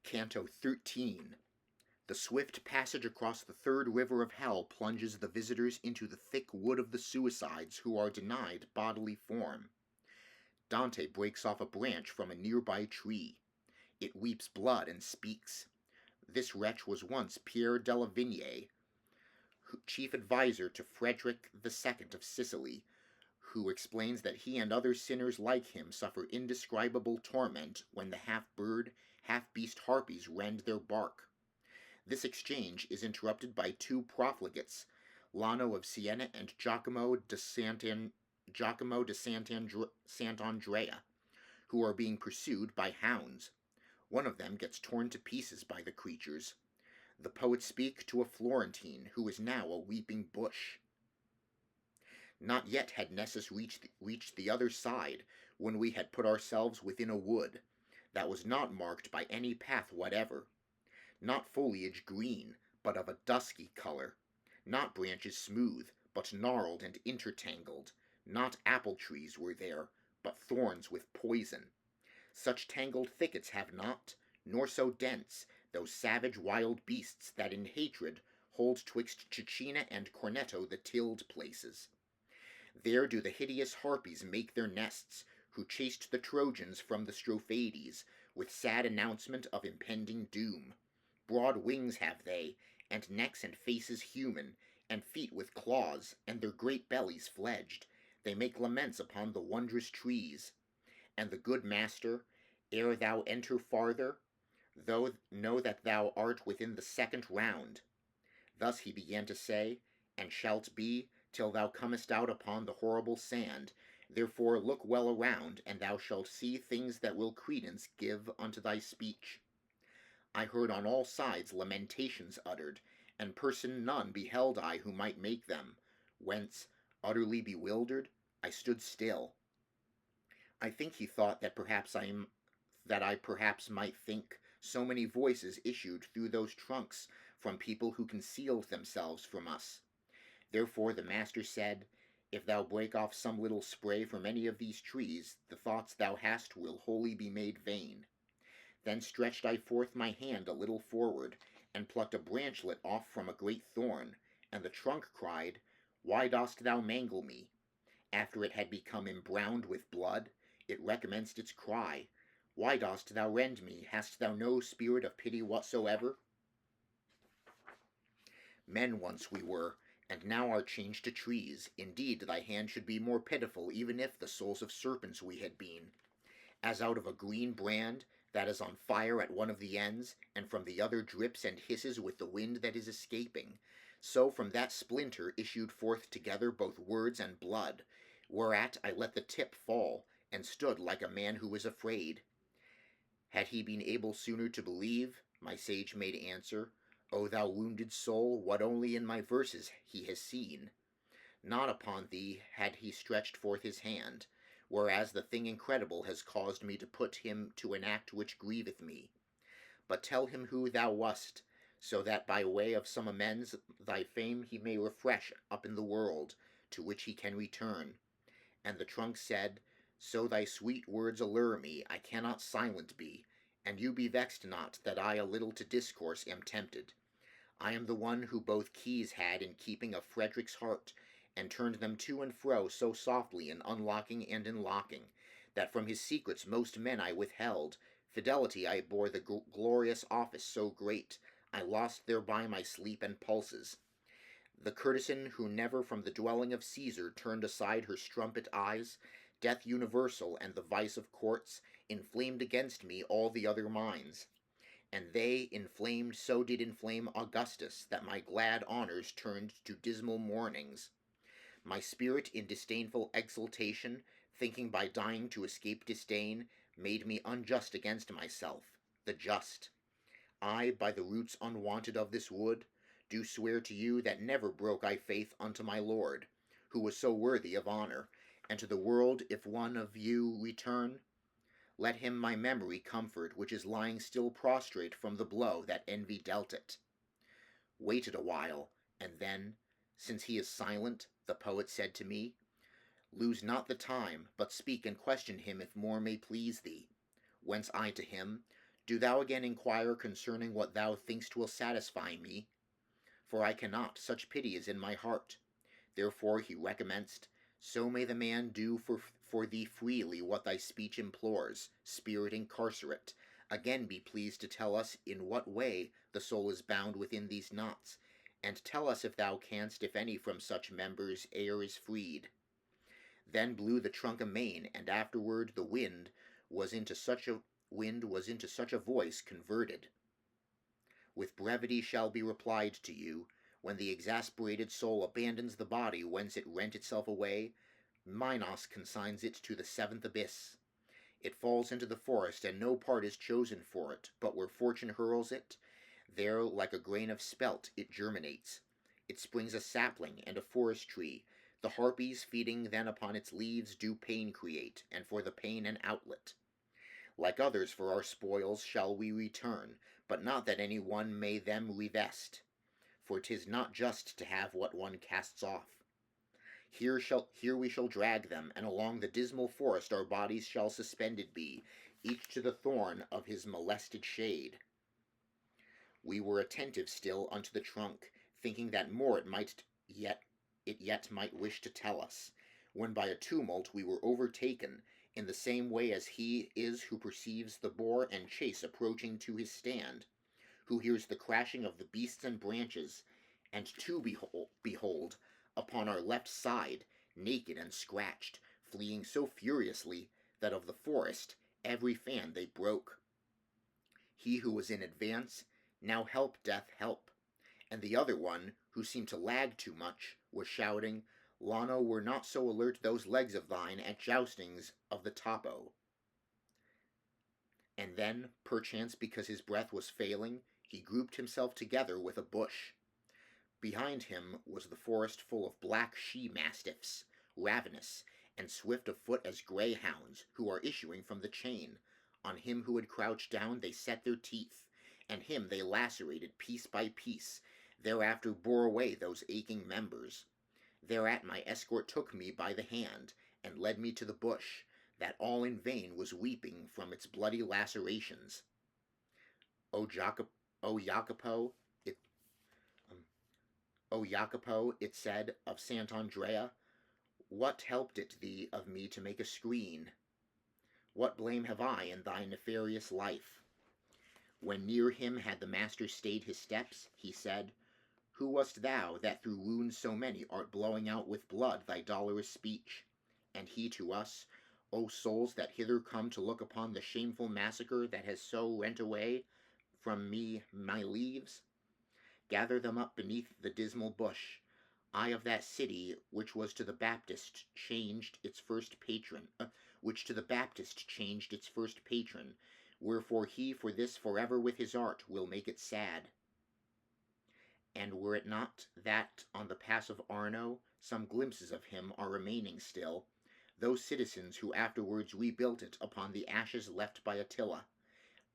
Canto 13. The swift passage across the third river of hell plunges the visitors into the thick wood of the suicides who are denied bodily form. Dante breaks off a branch from a nearby tree. It weeps blood and speaks. This wretch was once Pierre della Vigne, chief adviser to Frederick II of Sicily, who explains that he and other sinners like him suffer indescribable torment when the half-bird, half-beast harpies rend their bark. This exchange is interrupted by two profligates, Lano of Siena and Giacomo de Sant'Andrea, who are being pursued by hounds. One of them gets torn to pieces by the creatures. The poets speak to a Florentine, who is now a weeping bush. Not yet had Nessus reached the other side, when we had put ourselves within a wood, that was not marked by any path whatever. Not foliage green, but of a dusky color. Not branches smooth, but gnarled and intertangled. Not apple trees were there, but thorns with poison. Such tangled thickets have not, nor so dense, those savage wild beasts that in hatred hold twixt Cecina and Corneto the tilled places. There do the hideous harpies make their nests, who chased the Trojans from the Strophades, with sad announcement of impending doom. Broad wings have they, and necks and faces human, and feet with claws, and their great bellies fledged. They make laments upon the wondrous trees. And the good master, ere thou enter farther, though know that thou art within the second round. Thus he began to say, and shalt be, till thou comest out upon the horrible sand. Therefore look well around, and thou shalt see things that will credence give unto thy speech. I heard on all sides lamentations uttered, and person none beheld I who might make them, whence, utterly bewildered, I stood still. I think he thought that I perhaps might think so many voices issued through those trunks from people who concealed themselves from us. Therefore the master said, if thou break off some little spray from any of these trees, the thoughts thou hast will wholly be made vain. Then stretched I forth my hand a little forward, and plucked a branchlet off from a great thorn, and the trunk cried, Why dost thou mangle me? After it had become embrowned with blood, it recommenced its cry, Why dost thou rend me? Hast thou no spirit of pity whatsoever? Men once we were, and now are changed to trees. Indeed, thy hand should be more pitiful, even if the souls of serpents we had been. As out of a green brand that is on fire at one of the ends, and from the other drips and hisses with the wind that is escaping, so from that splinter issued forth together both words and blood, whereat I let the tip fall, and stood like a man who is afraid. Had he been able sooner to believe, my sage made answer, O thou wounded soul, what only in my verses he has seen. Not upon thee had he stretched forth his hand, whereas the thing incredible has caused me to put him to an act which grieveth me. But tell him who thou wast, so that by way of some amends thy fame he may refresh up in the world, to which he can return. And the trunk said, So thy sweet words allure me, I cannot silent be, and you be vexed not that I a little to discourse am tempted. I am the one who both keys had in keeping of Frederick's heart, and turned them to and fro so softly in unlocking and in locking, that from his secrets most men I withheld. Fidelity I bore the glorious office so great, I lost thereby my sleep and pulses. The courtesan who never from the dwelling of Caesar turned aside her strumpet eyes, death universal and the vice of courts, inflamed against me all the other minds. And they, inflamed, so did inflame Augustus, that my glad honors turned to dismal mournings. My spirit in disdainful exultation, thinking by dying to escape disdain, made me unjust against myself, the just. I, by the roots unwanted of this wood, do swear to you that never broke I faith unto my Lord, who was so worthy of honor, and to the world if one of you return, let him my memory comfort, which is lying still prostrate from the blow that envy dealt it. Waited a while, and then, since he is silent, the poet said to me, Lose not the time, but speak and question him if more may please thee. Whence I to him, Do thou again inquire concerning what thou thinkst will satisfy me, for I cannot, such pity is in my heart. Therefore he recommenced, So may the man do for thee freely what thy speech implores, spirit incarcerate. Again be pleased to tell us in what way the soul is bound within these knots, and tell us if thou canst, if any from such members air is freed. Then blew the trunk amain, and afterward the wind was into such a voice converted. With brevity shall be replied to you, when the exasperated soul abandons the body whence it rent itself away, Minos consigns it to the seventh abyss. It falls into the forest, and no part is chosen for it, but where fortune hurls it, there like a grain of spelt it germinates. It springs a sapling and a forest tree. The harpies, feeding then upon its leaves, do pain create, and for the pain an outlet. Like others for our spoils shall we return, but not that any one may them revest, for 'tis not just to have what one casts off. Here we shall drag them, and along the dismal forest our bodies shall suspended be, each to the thorn of his molested shade. We were attentive still unto the trunk, thinking that more it yet might wish to tell us, when by a tumult we were overtaken, in the same way as he is who perceives the boar and chase approaching to his stand, who hears the crashing of the beasts and branches, and to behold, upon our left side, naked and scratched, fleeing so furiously that of the forest every fan they broke. He who was in advance, now help, death, help, and the other one, who seemed to lag too much, was shouting, Lano, were not so alert those legs of thine at joustings of the topo. And then, perchance because his breath was failing, he grouped himself together with a bush. Behind him was the forest full of black she-mastiffs, ravenous, and swift of foot as greyhounds, who are issuing from the chain. On him who had crouched down they set their teeth, and him they lacerated piece by piece, thereafter bore away those aching members. Thereat my escort took me by the hand, and led me to the bush, that all in vain was weeping from its bloody lacerations. O Jacopo, it said, of Sant'Andrea, what helped it thee of me to make a screen? What blame have I in thy nefarious life? When near him had the master stayed his steps, he said, Who wast thou, that through wounds so many art blowing out with blood thy dolorous speech? And he to us, O souls that hither come to look upon the shameful massacre that has so rent away from me my leaves, gather them up beneath the dismal bush, I of that city which to the Baptist changed its first patron, wherefore he for this forever with his art will make it sad. And were it not that on the pass of Arno some glimpses of him are remaining still, those citizens who afterwards rebuilt it upon the ashes left by Attila,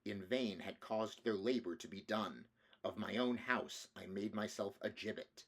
in vain had caused their labor to be done. Of my own house I made myself a gibbet.